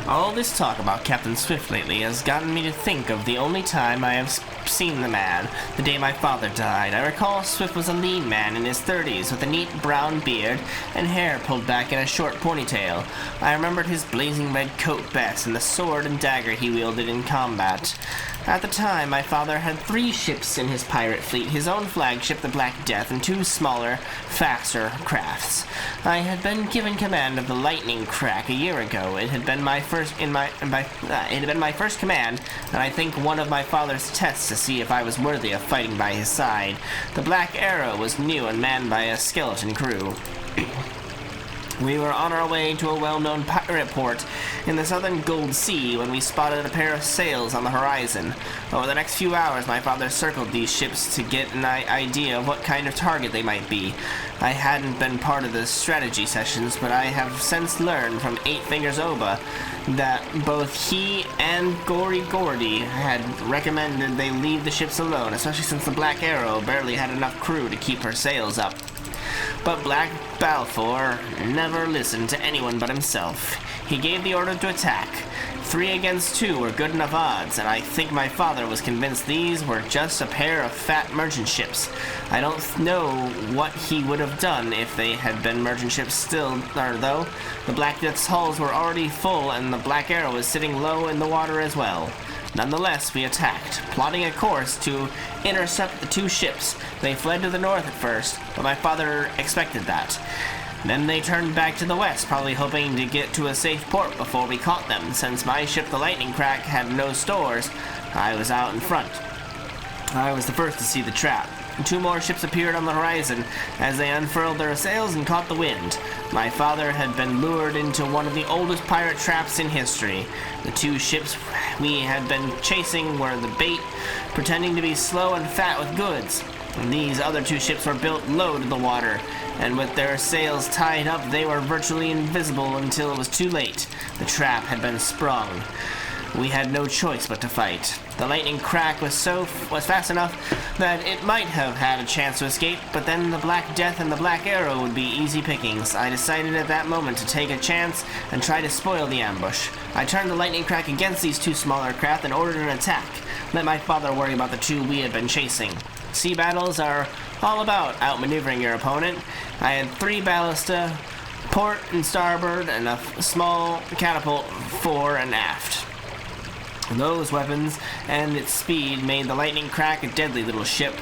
All this talk about Captain Swift lately has gotten me to think of the only time I have seen the man, the day my father died. I recall Swift was a lean man in his 30s with a neat brown beard and hair pulled back in a short ponytail. I remembered his blazing red coat best and the sword and dagger he wielded in combat. At the time, my father had 3 ships in his pirate fleet, his own flagship, the Black Death, and 2 smaller, faster crafts. I had been given command of the Lightning Crack a year ago. It had been my first command, and I think one of my father's tests to see if I was worthy of fighting by his side. The Black Arrow was new and manned by a skeleton crew. We were on our way to a well-known pirate port in the southern Gold Sea when we spotted a pair of sails on the horizon. Over the next few hours, my father circled these ships to get an idea of what kind of target they might be. I hadn't been part of the strategy sessions, but I have since learned from Eight Fingers Oba that both he and Gory Gordy had recommended they leave the ships alone, especially since the Black Arrow barely had enough crew to keep her sails up. But Black Balfour never listened to anyone but himself. He gave the order to attack. 3 against 2 were good enough odds, and I think my father was convinced these were just a pair of fat merchant ships. I don't know what he would have done if they had been merchant ships still, though. The Black Death's hulls were already full, and the Black Arrow was sitting low in the water as well. Nonetheless, we attacked, plotting a course to intercept the 2 ships. They fled to the north at first, but my father expected that. Then they turned back to the west, probably hoping to get to a safe port before we caught them. Since my ship, the Lightning Crack, had no stores, I was out in front. I was the first to see the trap. 2 more ships appeared on the horizon as they unfurled their sails and caught the wind. My father had been lured into one of the oldest pirate traps in history. The 2 ships we had been chasing were the bait, pretending to be slow and fat with goods. And these other 2 ships were built low to the water, and with their sails tied up, they were virtually invisible until it was too late. The trap had been sprung. We had no choice but to fight. The Lightning Crack was fast enough that it might have had a chance to escape, but then the Black Death and the Black Arrow would be easy pickings. I decided at that moment to take a chance and try to spoil the ambush. I turned the Lightning Crack against these 2 smaller craft and ordered an attack. Let my father worry about the 2 we had been chasing. Sea battles are all about outmaneuvering your opponent. I had 3 ballista, port and starboard, and a small catapult fore and aft. Those weapons and its speed made the Lightning Crack a deadly little ship.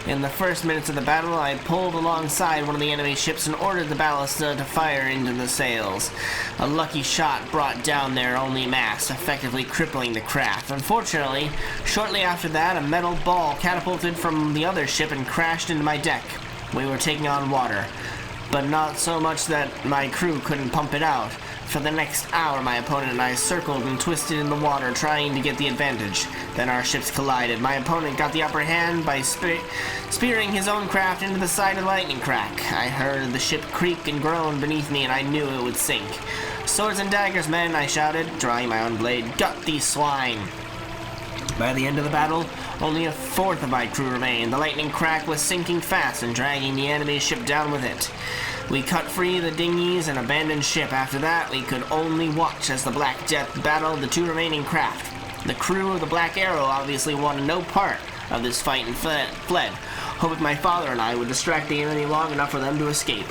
In the first minutes of the battle, I pulled alongside one of the enemy ships and ordered the ballista to fire into the sails. A lucky shot brought down their only mast, effectively crippling the craft. Unfortunately, shortly after that, a metal ball catapulted from the other ship and crashed into my deck. We were taking on water, but not so much that my crew couldn't pump it out. For the next hour, my opponent and I circled and twisted in the water, trying to get the advantage. Then our ships collided. My opponent got the upper hand by spearing his own craft into the side of the Lightning Crack. I heard the ship creak and groan beneath me, and I knew it would sink. "Swords and daggers, men," I shouted, drawing my own blade. "Gut these swine!" By the end of the battle, only a fourth of my crew remained. The Lightning Crack was sinking fast and dragging the enemy ship down with it. We cut free the dinghies and abandoned ship. After that, we could only watch as the Black Death battled the 2 remaining craft. The crew of the Black Arrow obviously wanted no part of this fight and fled, hoping my father and I would distract the enemy long enough for them to escape.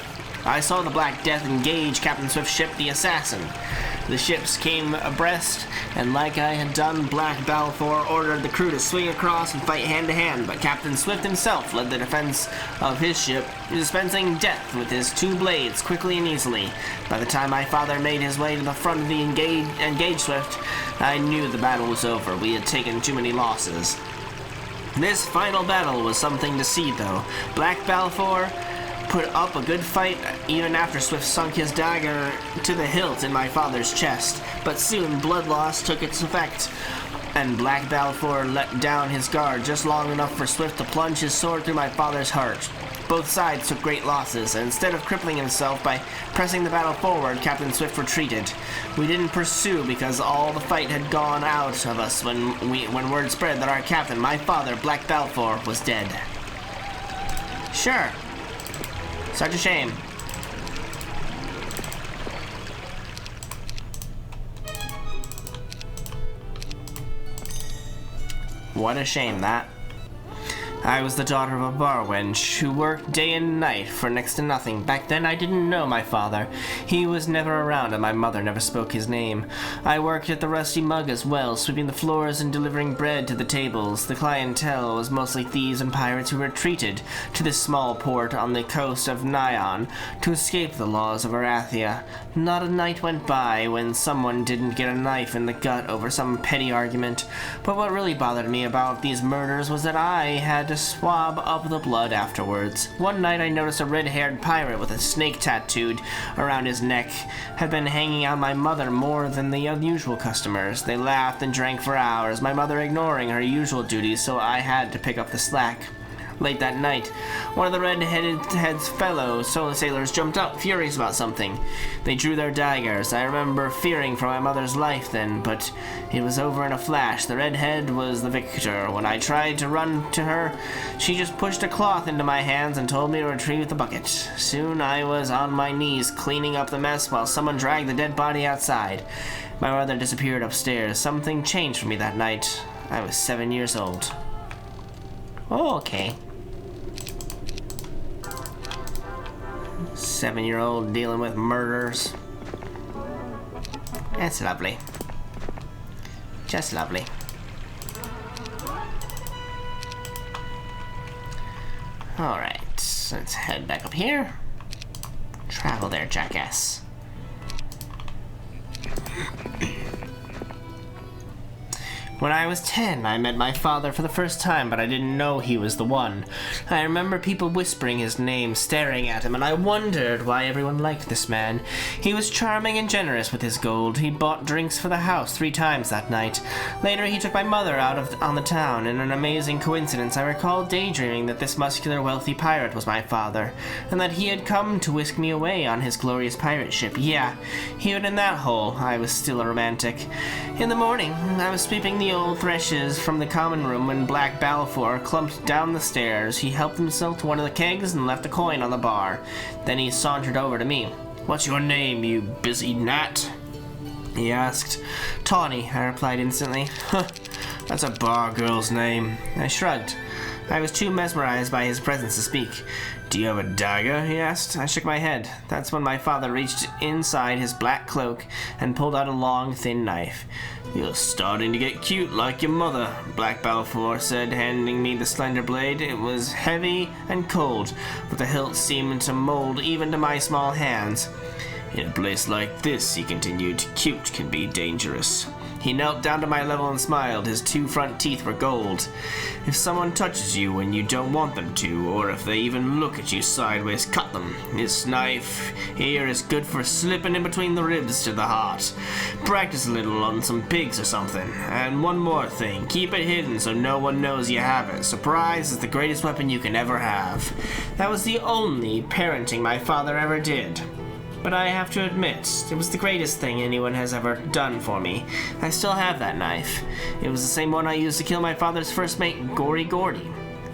I saw the Black Death engage Captain Swift's ship, the Assassin. The ships came abreast, and like I had done, Black Balfour ordered the crew to swing across and fight hand-to-hand, but Captain Swift himself led the defense of his ship, dispensing death with his 2 blades quickly and easily. By the time my father made his way to the front of the engaged Swift, I knew the battle was over. We had taken too many losses. This final battle was something to see, though. Black Balfour put up a good fight even after Swift sunk his dagger to the hilt in my father's chest, but soon blood loss took its effect, and Black Balfour let down his guard just long enough for Swift to plunge his sword through my father's heart. Both sides took great losses, and instead of crippling himself by pressing the battle forward, Captain Swift retreated. We didn't pursue because all the fight had gone out of us when word spread that our captain, my father, Black Balfour, was dead. Sure. Such a shame. What a shame, that. I was the daughter of a bar wench who worked day and night for next to nothing. Back then I didn't know my father. He was never around and my mother never spoke his name. I worked at the Rusty Mug as well, sweeping the floors and delivering bread to the tables. The clientele was mostly thieves and pirates who retreated to this small port on the coast of Nyon to escape the laws of Arathia. Not a night went by when someone didn't get a knife in the gut over some petty argument. But what really bothered me about these murders was that I had to swab up the blood afterwards. One night I noticed a red-haired pirate with a snake tattooed around his neck had been hanging out my mother more than the unusual customers. They laughed and drank for hours, my mother ignoring her usual duties, so I had to pick up the slack. Late that night, one of the red-headed fellow sailors jumped up, furious about something. They drew their daggers. I remember fearing for my mother's life then, but it was over in a flash. The redhead was the victor. When I tried to run to her, she just pushed a cloth into my hands and told me to retrieve the bucket. Soon I was on my knees cleaning up the mess while someone dragged the dead body outside. My mother disappeared upstairs. Something changed for me that night. I was 7 years old. Oh, okay. 7-year-old dealing with murders. That's lovely. Just lovely. Alright, let's head back up here. Travel there, jackass. When I was 10, I met my father for the first time, but I didn't know he was the one. I remember people whispering his name, staring at him, and I wondered why everyone liked this man. He was charming and generous with his gold. He bought drinks for the house 3 times that night. Later, he took my mother out on the town. In an amazing coincidence, I recall daydreaming that this muscular, wealthy pirate was my father, and that he had come to whisk me away on his glorious pirate ship. Yeah, even in that hole, I was still a romantic. In the morning, I was sweeping the old threshes from the common room when Black Balfour clumped down the stairs. He helped himself to one of the kegs and left a coin on the bar. Then he sauntered over to me. "What's your name, you busy gnat?" he asked. "Tawni," I replied instantly. "Huh, that's a bar girl's name." I shrugged. I was too mesmerized by his presence to speak. "Do you have a dagger?" he asked. I shook my head. That's when my father reached inside his black cloak and pulled out a long, thin knife. "You're starting to get cute like your mother," Black Balfour said, handing me the slender blade. It was heavy and cold, but the hilt seemed to mold even to my small hands. "In a place like this," he continued, "cute can be dangerous." He knelt down to my level and smiled. His 2 front teeth were gold. "If someone touches you when you don't want them to, or if they even look at you sideways, cut them. This knife here is good for slipping in between the ribs to the heart. Practice a little on some pigs or something. And one more thing, keep it hidden so no one knows you have it. Surprise is the greatest weapon you can ever have." That was the only parenting my father ever did. But I have to admit, it was the greatest thing anyone has ever done for me. I still have that knife. It was the same one I used to kill my father's first mate, Gory Gordy.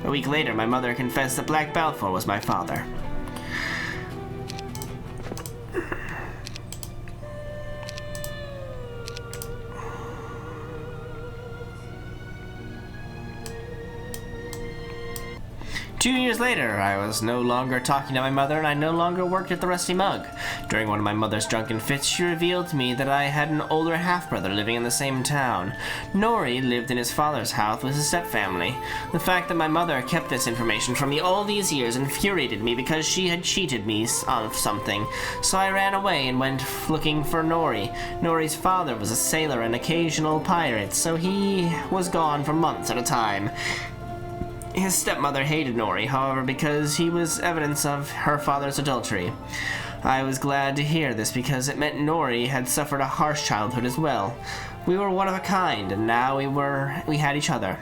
A week later, my mother confessed that Black Balfour was my father. 2 years later, I was no longer talking to my mother, and I no longer worked at the Rusty Mug. During one of my mother's drunken fits, she revealed to me that I had an older half-brother living in the same town. Nori lived in his father's house with his stepfamily. The fact that my mother kept this information from me all these years infuriated me because she had cheated me of something. So I ran away and went looking for Nori. Nori's father was a sailor and occasional pirate, so he was gone for months at a time. His stepmother hated Nori, however, because he was evidence of her father's adultery. I was glad to hear this because it meant Nori had suffered a harsh childhood as well. We were one of a kind, and now we had each other.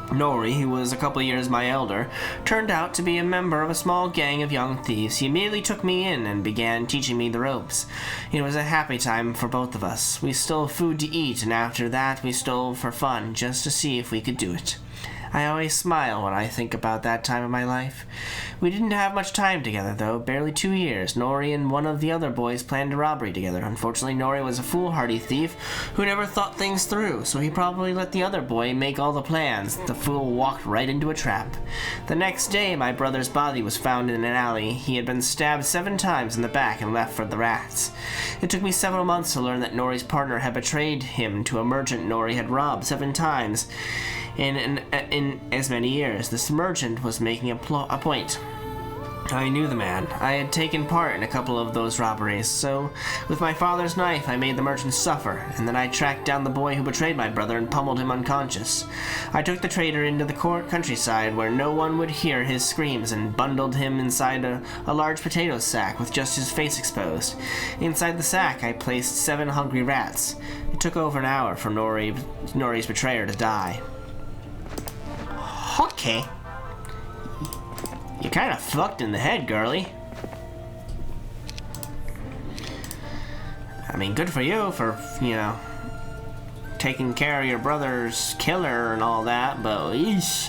Nori, who was a couple years my elder, turned out to be a member of a small gang of young thieves. He immediately took me in and began teaching me the ropes. It was a happy time for both of us. We stole food to eat, and after that we stole for fun, just to see if we could do it. I always smile when I think about that time of my life. We didn't have much time together, though, barely 2 years. Nori and one of the other boys planned a robbery together. Unfortunately, Nori was a foolhardy thief who never thought things through, so he probably let the other boy make all the plans. The fool walked right into a trap. The next day, my brother's body was found in an alley. He had been stabbed 7 times in the back and left for the rats. It took me several months to learn that Nori's partner had betrayed him to a merchant Nori had robbed 7 times in as many years. This merchant was making a point. I knew the man. I had taken part in a couple of those robberies, so with my father's knife I made the merchant suffer, and then I tracked down the boy who betrayed my brother and pummeled him unconscious. I took the traitor into the countryside where no one would hear his screams and bundled him inside a large potato sack with just his face exposed. Inside the sack I placed 7 hungry rats. It took over an hour for Nori's betrayer to die. Okay. You're kind of fucked in the head, girlie. I mean, good for you for, taking care of your brother's killer and all that, but eesh.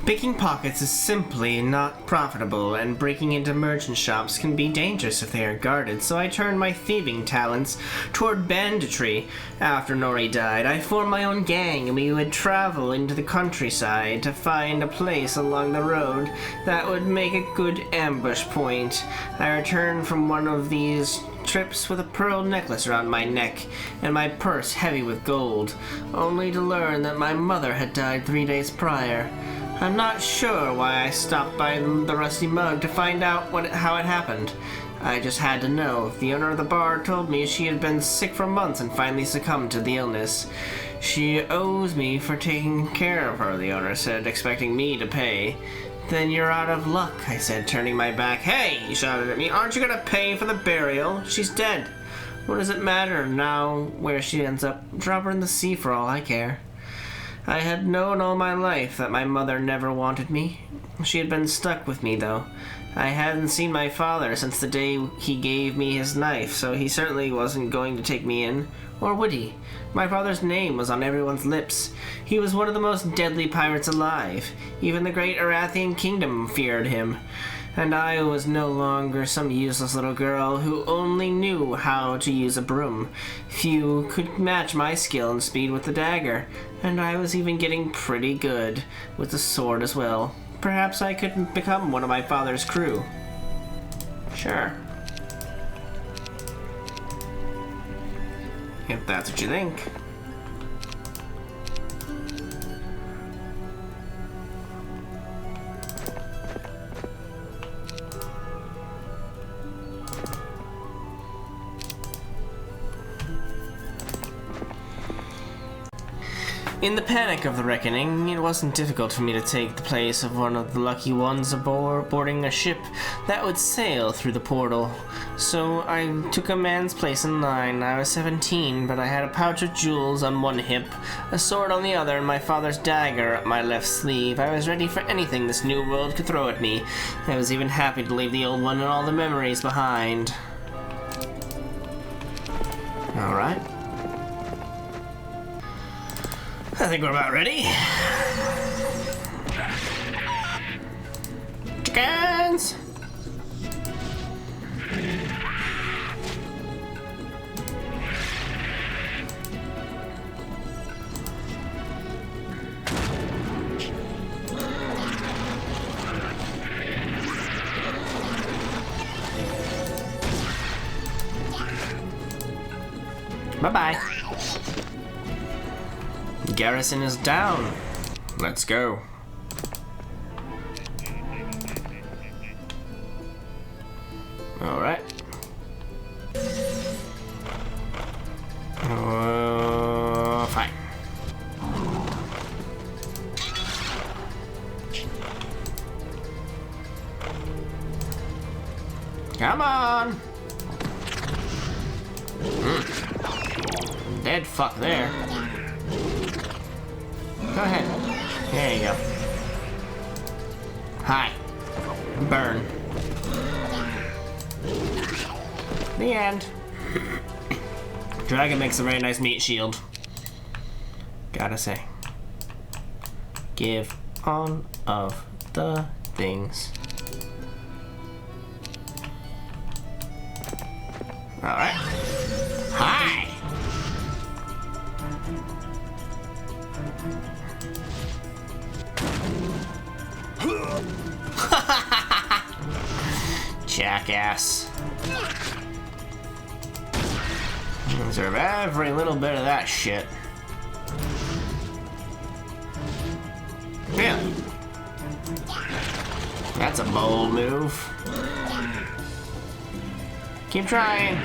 Picking pockets is simply not profitable, and breaking into merchant shops can be dangerous if they are guarded, so I turned my thieving talents toward banditry. After Nori died, I formed my own gang, and we would travel into the countryside to find a place along the road that would make a good ambush point. I returned from one of these trips with a pearl necklace around my neck and my purse heavy with gold, only to learn that my mother had died 3 days prior. I'm not sure why I stopped by the Rusty Mug to find out how it happened. I just had to know. The owner of the bar told me she had been sick for months and finally succumbed to the illness. She owes me for taking care of her, the owner said, expecting me to pay. Then you're out of luck, I said, turning my back. Hey, he shouted at me, aren't you gonna pay for the burial? She's dead. What does it matter now where she ends up? Drop her in the sea for all I care. I had known all my life that my mother never wanted me. She had been stuck with me, though. I hadn't seen my father since the day he gave me his knife, so he certainly wasn't going to take me in. Or would he? My father's name was on everyone's lips. He was one of the most deadly pirates alive. Even the great Arathian kingdom feared him. And I was no longer some useless little girl who only knew how to use a broom. Few could match my skill and speed with the dagger, and I was even getting pretty good with the sword as well. Perhaps I could become one of my father's crew. Sure. If that's what you think. In the panic of the reckoning, it wasn't difficult for me to take the place of one of the lucky ones boarding a ship that would sail through the portal. So I took a man's place in line. I was 17, but I had a pouch of jewels on one hip, a sword on the other, and my father's dagger up my left sleeve. I was ready for anything this new world could throw at me. I was even happy to leave the old one and all the memories behind. Alright. I think we're about ready. Chickens! Bye-bye. Garrison is down. Let's go. Alright. Fine. Come on! Dead fuck there. Go ahead. There you go. Hi. Burn. The end. Dragon makes a very nice meat shield. Gotta say. Give all of the things. Alright. Hi! Jackass. Deserve every little bit of that shit. Yeah. That's a bold move. Keep trying.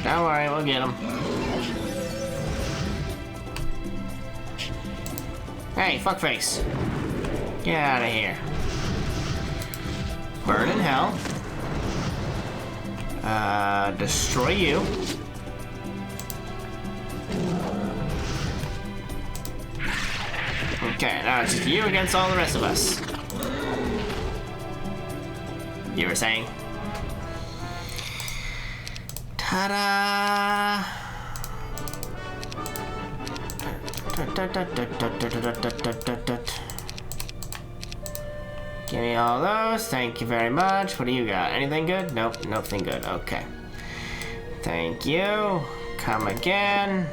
Don't worry, we'll get him. Hey, fuckface. Get out of here. Burn in hell. Destroy you. Okay, now it's just you against all the rest of us. You were saying? Ta-da! Give me all those. Thank you very much. What do you got? Anything good? Nope, nothing good. Okay. Thank you. Come again.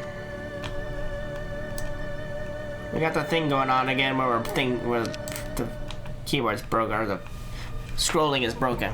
We got the thing going on again where where the keyboard's broken, or the scrolling is broken.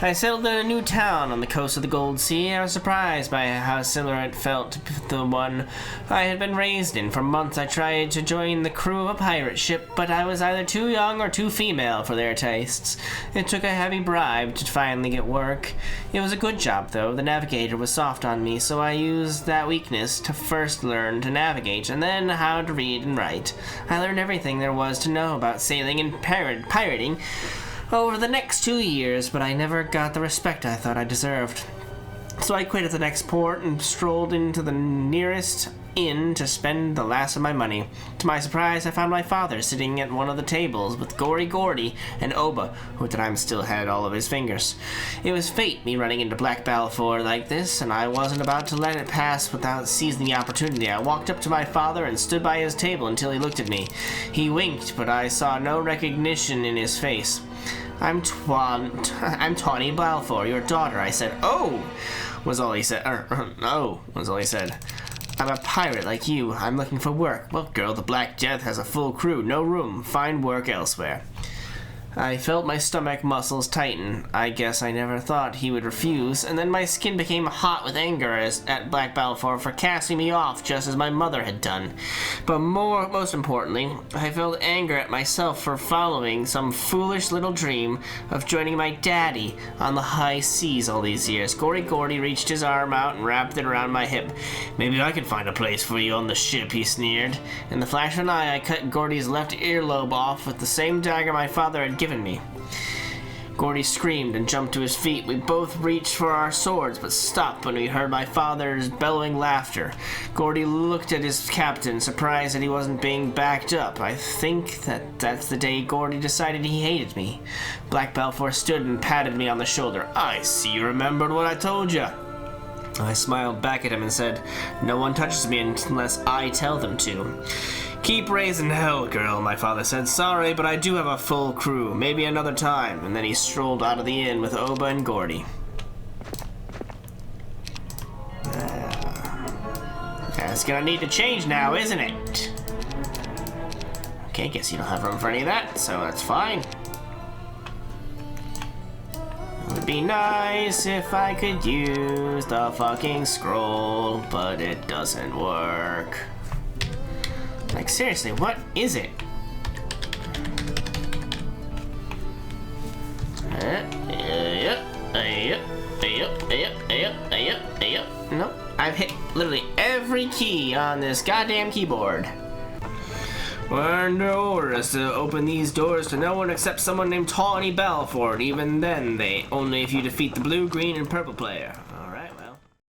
I settled in a new town on the coast of the Gold Sea. I was surprised by how similar it felt to the one I had been raised in. For months I tried to join the crew of a pirate ship, but I was either too young or too female for their tastes. It took a heavy bribe to finally get work. It was a good job, though. The navigator was soft on me, so I used that weakness to first learn to navigate, and then how to read and write. I learned everything there was to know about sailing and pirating over the next 2 years, but I never got the respect I thought I deserved. So I quit at the next port and strolled into the nearest inn to spend the last of my money. To my surprise, I found my father sitting at one of the tables with Gordy and Oba, who at the time still had all of his fingers. It was fate, me running into Black Balfour like this, and I wasn't about to let it pass without seizing the opportunity. I walked up to my father and stood by his table until he looked at me. He winked, but I saw no recognition in his face. I'm Tawni Balfour, your daughter, I said. Oh, was all he said. No, was all he said. I'm a pirate like you. I'm looking for work. Well, girl, the Black Death has a full crew. No room. Find work elsewhere. I felt my stomach muscles tighten. I guess I never thought he would refuse, and then my skin became hot with anger at Black Balfour for casting me off just as my mother had done. But most importantly, I felt anger at myself for following some foolish little dream of joining my daddy on the high seas all these years. Gordy reached his arm out and wrapped it around my hip. Maybe I can find a place for you on the ship, he sneered. In the flash of an eye, I cut Gordy's left earlobe off with the same dagger my father had given me. Gordy screamed and jumped to his feet. We both reached for our swords, but stopped when we heard my father's bellowing laughter. Gordy looked at his captain, surprised that he wasn't being backed up. I think that's the day Gordy decided he hated me. Black Balfour stood and patted me on the shoulder. I see you remembered what I told you. I smiled back at him and said, no one touches me unless I tell them to. Keep raising hell, girl, my father said. Sorry, but I do have a full crew. Maybe another time. And then he strolled out of the inn with Oba and Gordy. That's gonna need to change now, isn't it? Okay, guess you don't have room for any of that, so that's fine. It would be nice if I could use the fucking scroll, but it doesn't work. Like, seriously, what is it? Nope. I've hit literally every key on this goddamn keyboard. We're under orders to open these doors to no one except someone named Tawni Balfour. Even then, only if you defeat the blue, green, and purple player.